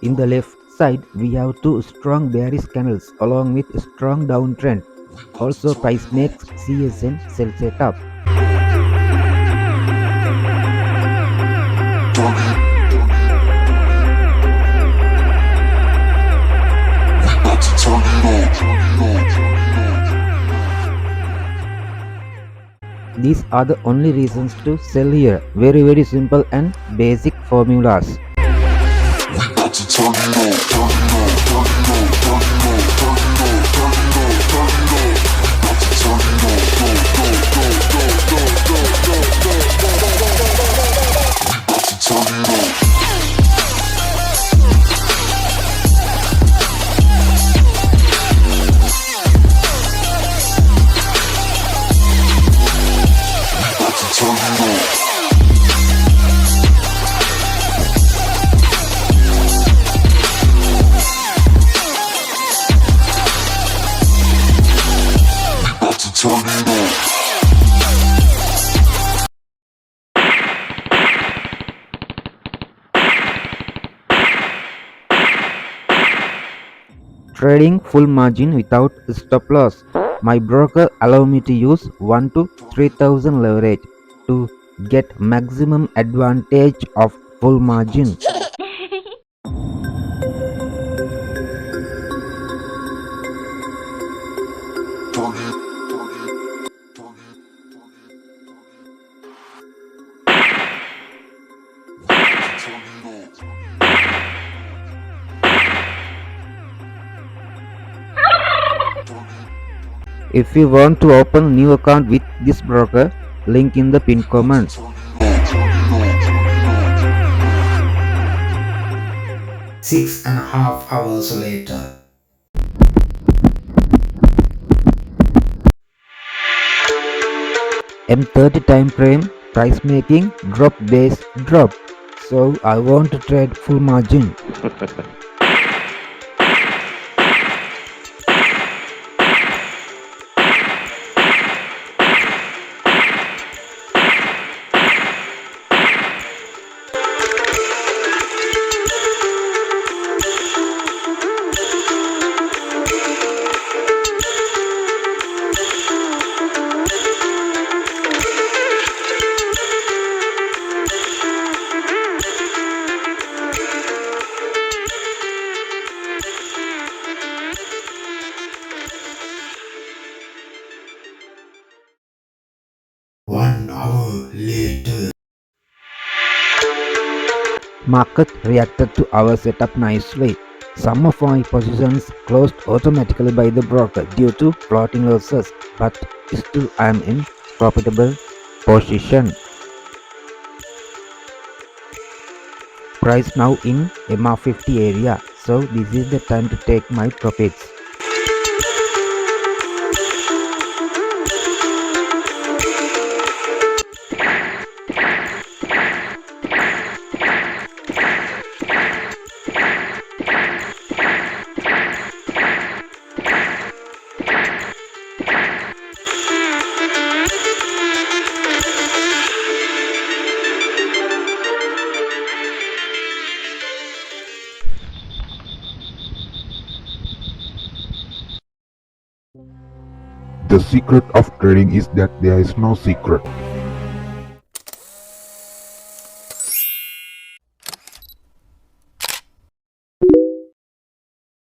In the left side, we have two strong bearish candles along with a strong downtrend. Also, price makes CSN sell setup. These are the only reasons to sell here. Very simple and basic formulas. Trading full margin without stop loss. My broker allow me to use 1 to 3000 leverage to get maximum advantage of full margin. If you want to open new account with this broker, link in the pinned comment. Six and a half hours later. M30 time frame, price making, drop base drop. So I want to trade full margin. One hour later. Market reacted to our setup nicely. Some of my positions closed automatically by the broker due to floating losses, but still I am in profitable position. Price now in MA50 area, so this is the time to take my profits. The secret of trading is that there is no secret.